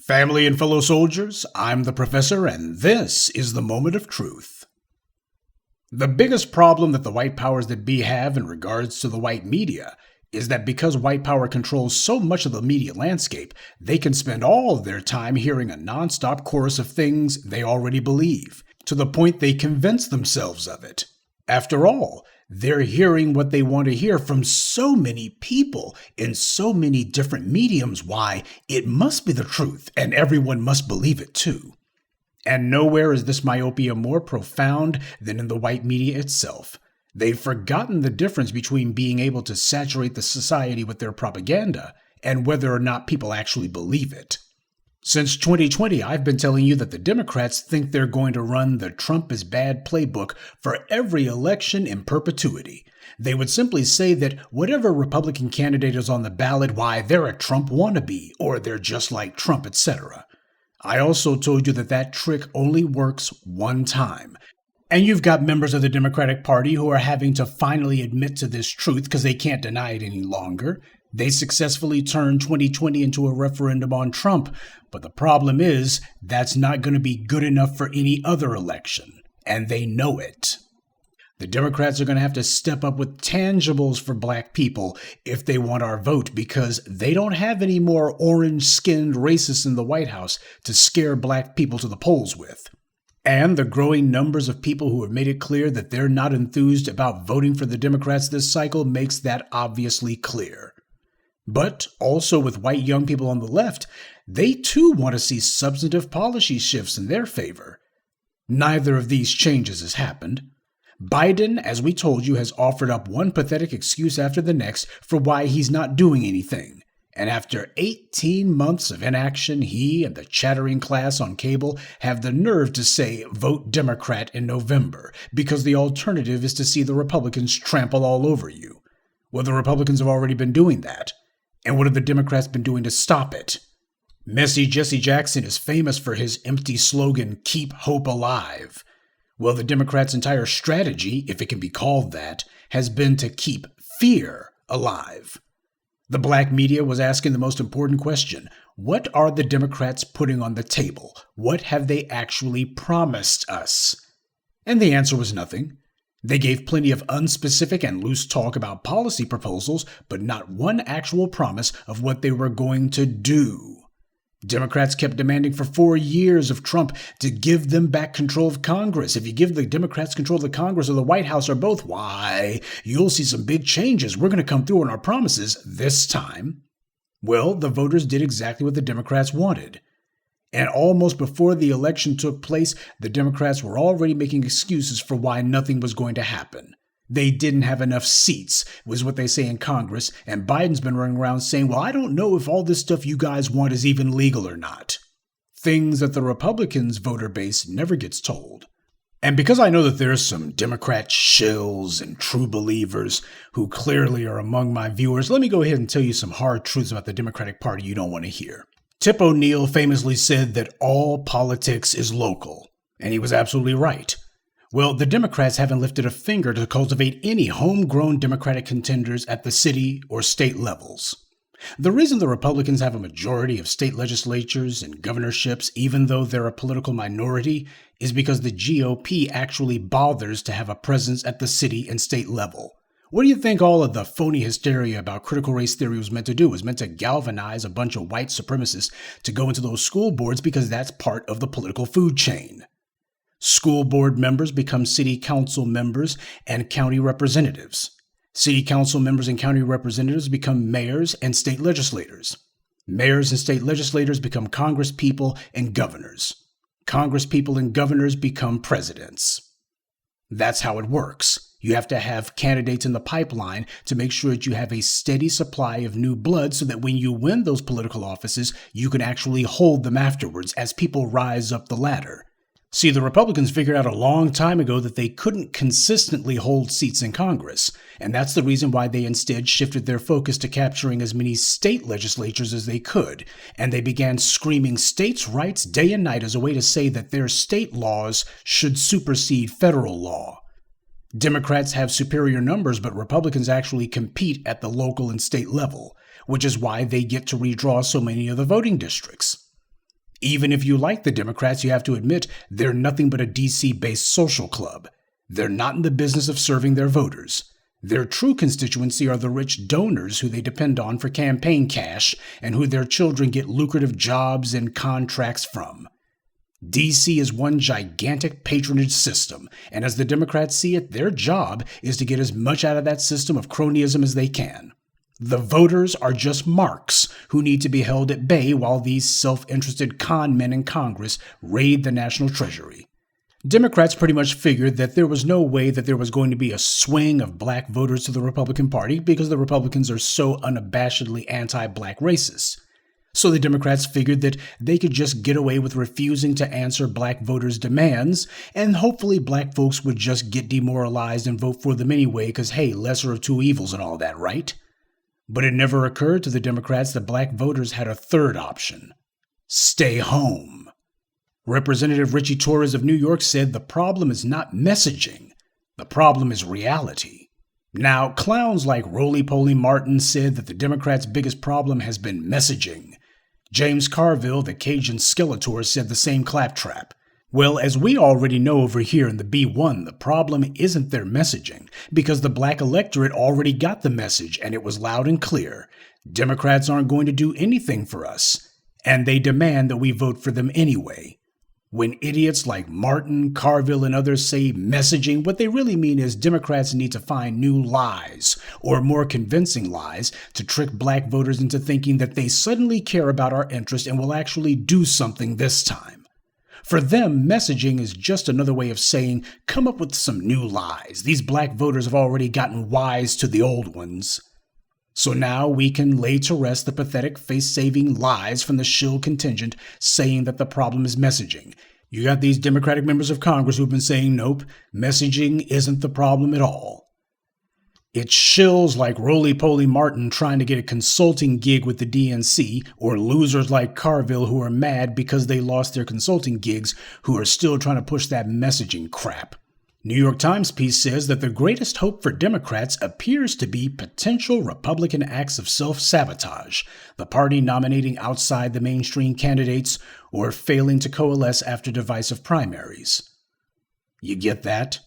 Family and fellow soldiers, I'm the Professor, and this is the Moment of Truth. The biggest problem that the white powers that be have in regards to the white media is that because white power controls so much of the media landscape, they can spend all of their time hearing a nonstop chorus of things they already believe, to the point they convince themselves of it. After all, they're hearing what they want to hear from so many people in so many different mediums. Why, it must be the truth, and everyone must believe it too. And nowhere is this myopia more profound than in the white media itself. They've forgotten the difference between being able to saturate the society with their propaganda and whether or not people actually believe it. Since 2020, I've been telling you that the Democrats think they're going to run the Trump is bad playbook for every election in perpetuity. They would simply say that whatever Republican candidate is on the ballot, why, they're a Trump wannabe, or they're just like Trump, etc. I also told you that that trick only works one time. And you've got members of the Democratic Party who are having to finally admit to this truth because they can't deny it any longer. They successfully turned 2020 into a referendum on Trump, but the problem is that's not going to be good enough for any other election, and they know it. The Democrats are going to have to step up with tangibles for black people if they want our vote, because they don't have any more orange-skinned racists in the White House to scare black people to the polls with. And the growing numbers of people who have made it clear that they're not enthused about voting for the Democrats this cycle makes that obviously clear. But also with white young people on the left, they too want to see substantive policy shifts in their favor. Neither of these changes has happened. Biden, as we told you, has offered up one pathetic excuse after the next for why he's not doing anything. And after 18 months of inaction, he and the chattering class on cable have the nerve to say, vote Democrat in November, because the alternative is to see the Republicans trample all over you. Well, the Republicans have already been doing that. And what have the Democrats been doing to stop it? Messy Jesse Jackson is famous for his empty slogan, keep hope alive. Well, the Democrats' entire strategy, if it can be called that, has been to keep fear alive. The black media was asking the most important question: what are the Democrats putting on the table? What have they actually promised us? And the answer was nothing. They gave plenty of unspecific and loose talk about policy proposals, but not one actual promise of what they were going to do. Democrats kept demanding for 4 years of Trump to give them back control of Congress. If you give the Democrats control of the Congress or the White House or both, why, you'll see some big changes. We're going to come through on our promises this time. Well, the voters did exactly what the Democrats wanted. And almost before the election took place, the Democrats were already making excuses for why nothing was going to happen. They didn't have enough seats, was what they say in Congress, and Biden's been running around saying, well, I don't know if all this stuff you guys want is even legal or not. Things that the Republicans' voter base never gets told. And because I know that there's some Democrat shills and true believers who clearly are among my viewers, let me go ahead and tell you some hard truths about the Democratic Party you don't want to hear. Tip O'Neill famously said that all politics is local, and he was absolutely right. Well, the Democrats haven't lifted a finger to cultivate any homegrown Democratic contenders at the city or state levels. The reason the Republicans have a majority of state legislatures and governorships, even though they're a political minority, is because the GOP actually bothers to have a presence at the city and state level. What do you think all of the phony hysteria about critical race theory was meant to do? It was meant to galvanize a bunch of white supremacists to go into those school boards because that's part of the political food chain. School board members become city council members and county representatives. City council members and county representatives become mayors and state legislators. Mayors and state legislators become congresspeople and governors. Congresspeople and governors become presidents. That's how it works. You have to have candidates in the pipeline to make sure that you have a steady supply of new blood so that when you win those political offices, you can actually hold them afterwards as people rise up the ladder. See, the Republicans figured out a long time ago that they couldn't consistently hold seats in Congress, and that's the reason why they instead shifted their focus to capturing as many state legislatures as they could, and they began screaming states' rights day and night as a way to say that their state laws should supersede federal law. Democrats have superior numbers, but Republicans actually compete at the local and state level, which is why they get to redraw so many of the voting districts. Even if you like the Democrats, you have to admit they're nothing but a DC-based social club. They're not in the business of serving their voters. Their true constituency are the rich donors who they depend on for campaign cash and who their children get lucrative jobs and contracts from. DC is one gigantic patronage system, and as the Democrats see it, their job is to get as much out of that system of cronyism as they can. The voters are just marks who need to be held at bay while these self-interested con men in Congress raid the national treasury. Democrats pretty much figured that there was no way that there was going to be a swing of black voters to the Republican Party because the Republicans are so unabashedly anti-black racists. So the Democrats figured that they could just get away with refusing to answer black voters' demands, and hopefully black folks would just get demoralized and vote for them anyway because, hey, lesser of two evils and all that, right? But it never occurred to the Democrats that black voters had a third option: stay home. Representative Richie Torres of New York said the problem is not messaging, the problem is reality. Now, clowns like Roly-Poly Martin said that the Democrats' biggest problem has been messaging. James Carville, the Cajun Skeletor, said the same claptrap. Well, as we already know over here in the B1, the problem isn't their messaging, because the black electorate already got the message and it was loud and clear. Democrats aren't going to do anything for us, and they demand that we vote for them anyway. When idiots like Martin, Carville, and others say messaging, what they really mean is Democrats need to find new lies, or more convincing lies, to trick black voters into thinking that they suddenly care about our interest and will actually do something this time. For them, messaging is just another way of saying, come up with some new lies. These black voters have already gotten wise to the old ones. So now we can lay to rest the pathetic face-saving lies from the shill contingent saying that the problem is messaging. You got these Democratic members of Congress who've been saying, nope, messaging isn't the problem at all. It's shills like Roly-Poly Martin trying to get a consulting gig with the DNC, or losers like Carville who are mad because they lost their consulting gigs who are still trying to push that messaging crap. New York Times piece says that the greatest hope for Democrats appears to be potential Republican acts of self-sabotage, the party nominating outside the mainstream candidates or failing to coalesce after divisive primaries. You get that?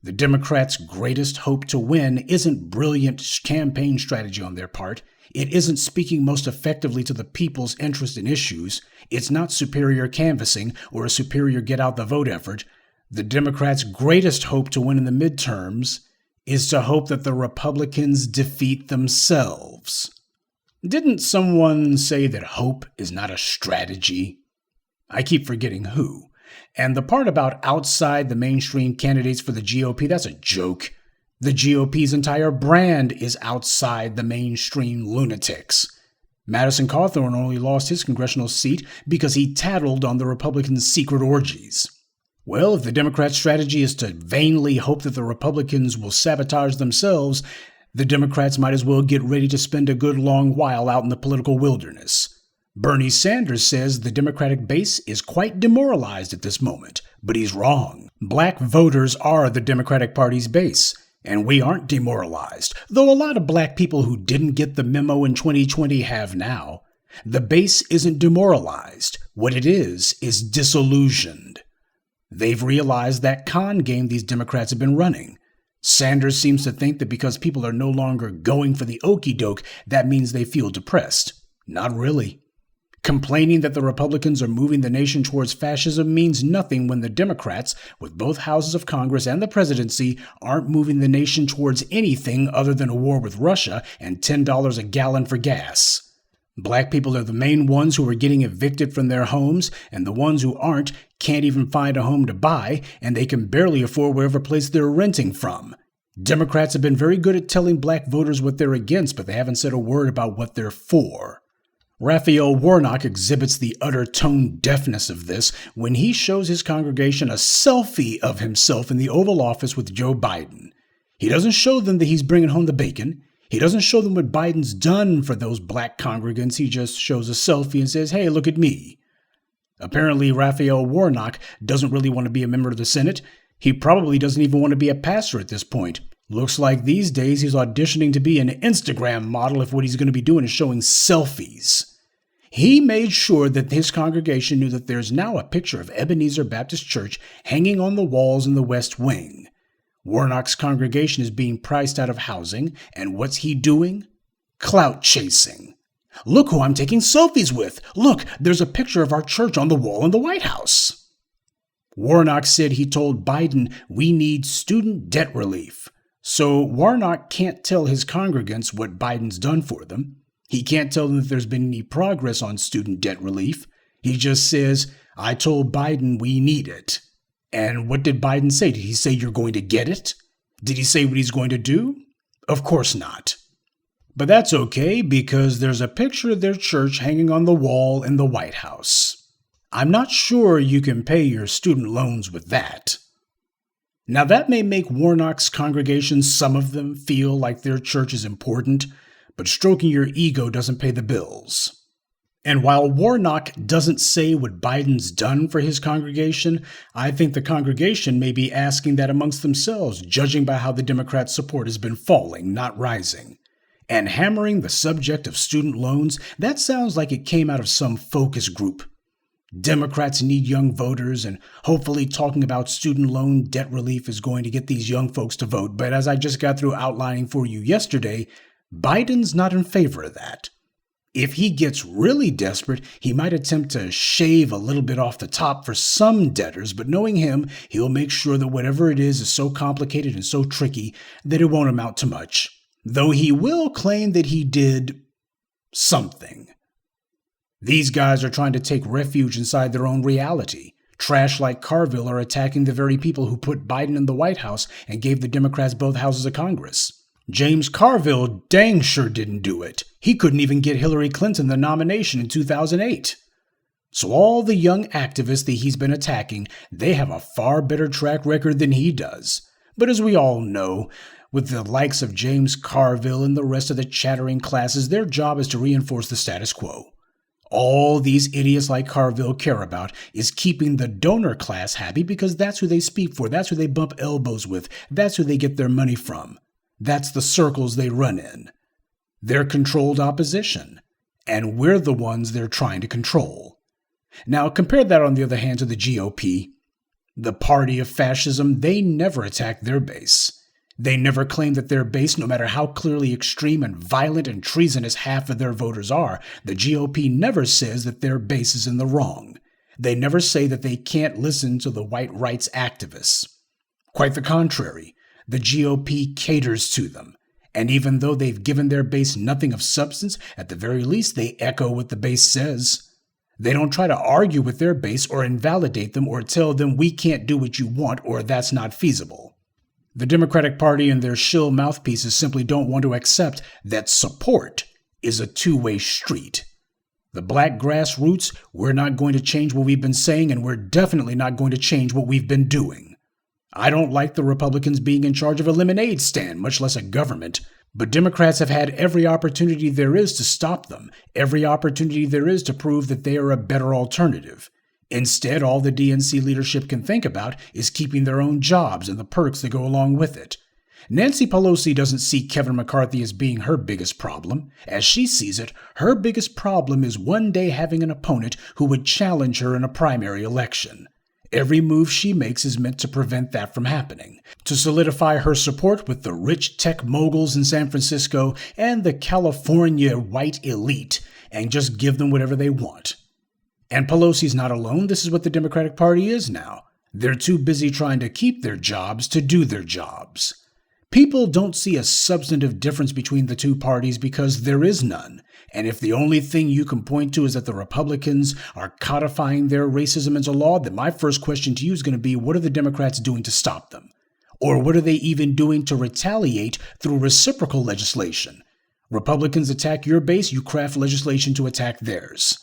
The Democrats' greatest hope to win isn't brilliant campaign strategy on their part. It isn't speaking most effectively to the people's interest in issues. It's not superior canvassing or a superior get-out-the-vote effort. The Democrats' greatest hope to win in the midterms is to hope that the Republicans defeat themselves. Didn't someone say that hope is not a strategy? I keep forgetting who. And the part about outside the mainstream candidates for the GOP, that's a joke. The GOP's entire brand is outside the mainstream lunatics. Madison Cawthorn only lost his congressional seat because he tattled on the Republicans' secret orgies. Well, if the Democrats' strategy is to vainly hope that the Republicans will sabotage themselves, the Democrats might as well get ready to spend a good long while out in the political wilderness. Bernie Sanders says the Democratic base is quite demoralized at this moment, but he's wrong. Black voters are the Democratic Party's base, and we aren't demoralized, though a lot of black people who didn't get the memo in 2020 have now. The base isn't demoralized. What it is disillusioned. They've realized that con game these Democrats have been running. Sanders seems to think that because people are no longer going for the okie doke, that means they feel depressed. Not really. Complaining that the Republicans are moving the nation towards fascism means nothing when the Democrats, with both houses of Congress and the presidency, aren't moving the nation towards anything other than a war with Russia and $10 a gallon for gas. Black people are the main ones who are getting evicted from their homes, and the ones who aren't can't even find a home to buy, and they can barely afford whatever place they're renting from. Democrats have been very good at telling black voters what they're against, but they haven't said a word about what they're for. Raphael Warnock exhibits the utter tone deafness of this when he shows his congregation a selfie of himself in the Oval Office with Joe Biden. He doesn't show them that he's bringing home the bacon. He doesn't show them what Biden's done for those black congregants. He just shows a selfie and says, hey, look at me. Apparently, Raphael Warnock doesn't really want to be a member of the Senate. He probably doesn't even want to be a pastor at this point. Looks like these days he's auditioning to be an Instagram model if what he's going to be doing is showing selfies. He made sure that his congregation knew that there's now a picture of Ebenezer Baptist Church hanging on the walls in the West Wing. Warnock's congregation is being priced out of housing, and what's he doing? Clout chasing. Look who I'm taking selfies with. Look, there's a picture of our church on the wall in the White House. Warnock said he told Biden we need student debt relief. So Warnock can't tell his congregants what Biden's done for them. He can't tell them if there's been any progress on student debt relief. He just says, I told Biden we need it. And what did Biden say? Did he say you're going to get it? Did he say what he's going to do? Of course not. But that's okay because there's a picture of their church hanging on the wall in the White House. I'm not sure you can pay your student loans with that. Now that may make Warnock's congregation, some of them, feel like their church is important, but stroking your ego doesn't pay the bills. And while Warnock doesn't say what Biden's done for his congregation, I think the congregation may be asking that amongst themselves, judging by how the Democrats' support has been falling, not rising. And hammering the subject of student loans, that sounds like it came out of some focus group. Democrats need young voters, and hopefully talking about student loan debt relief is going to get these young folks to vote. But as I just got through outlining for you yesterday, Biden's not in favor of that. If he gets really desperate, he might attempt to shave a little bit off the top for some debtors, but knowing him, he'll make sure that whatever it is so complicated and so tricky that it won't amount to much. Though he will claim that he did something. These guys are trying to take refuge inside their own reality. Trash like Carville are attacking the very people who put Biden in the White House and gave the Democrats both houses of Congress. James Carville dang sure didn't do it. He couldn't even get Hillary Clinton the nomination in 2008. So all the young activists that he's been attacking, they have a far better track record than he does. But as we all know, with the likes of James Carville and the rest of the chattering classes, their job is to reinforce the status quo. All these idiots like Carville care about is keeping the donor class happy because that's who they speak for, that's who they bump elbows with, that's who they get their money from. That's the circles they run in. They're controlled opposition, and we're the ones they're trying to control. Now, compare that, on the other hand, to the GOP. The party of fascism, they never attack their base. They never claim that their base, no matter how clearly extreme and violent and treasonous half of their voters are, the GOP never says that their base is in the wrong. They never say that they can't listen to the white rights activists. Quite the contrary. The GOP caters to them, and even though they've given their base nothing of substance, at the very least they echo what the base says. They don't try to argue with their base or invalidate them or tell them we can't do what you want or that's not feasible. The Democratic Party and their shill mouthpieces simply don't want to accept that support is a two-way street. The black grassroots, we're not going to change what we've been saying, and we're definitely not going to change what we've been doing. I don't like the Republicans being in charge of a lemonade stand, much less a government, but Democrats have had every opportunity there is to stop them, every opportunity there is to prove that they are a better alternative. Instead, all the DNC leadership can think about is keeping their own jobs and the perks that go along with it. Nancy Pelosi doesn't see Kevin McCarthy as being her biggest problem. As she sees it, her biggest problem is one day having an opponent who would challenge her in a primary election. Every move she makes is meant to prevent that from happening, to solidify her support with the rich tech moguls in San Francisco and the California white elite, and just give them whatever they want. And Pelosi's not alone. This is what the Democratic Party is now. They're too busy trying to keep their jobs to do their jobs. People don't see a substantive difference between the two parties because there is none. And if the only thing you can point to is that the Republicans are codifying their racism into law, then my first question to you is going to be, what are the Democrats doing to stop them? Or what are they even doing to retaliate through reciprocal legislation? Republicans attack your base, you craft legislation to attack theirs.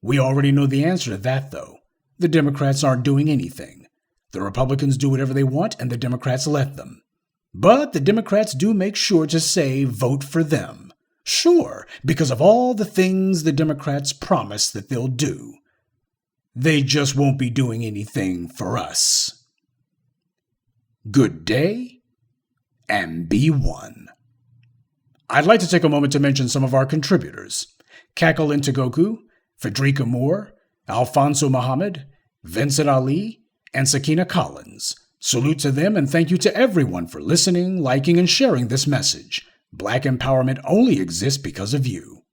We already know the answer to that, though. The Democrats aren't doing anything. The Republicans do whatever they want, and the Democrats let them. But the Democrats do make sure to say, vote for them. Sure, because of all the things the Democrats promise that they'll do. They just won't be doing anything for us. Good day, and be one. I'd like to take a moment to mention some of our contributors. Cackle into Goku, Federica Moore, Alfonso Muhammad, Vincent Ali, and Sakina Collins. Salute to them and thank you to everyone for listening, liking, and sharing this message. Black empowerment only exists because of you.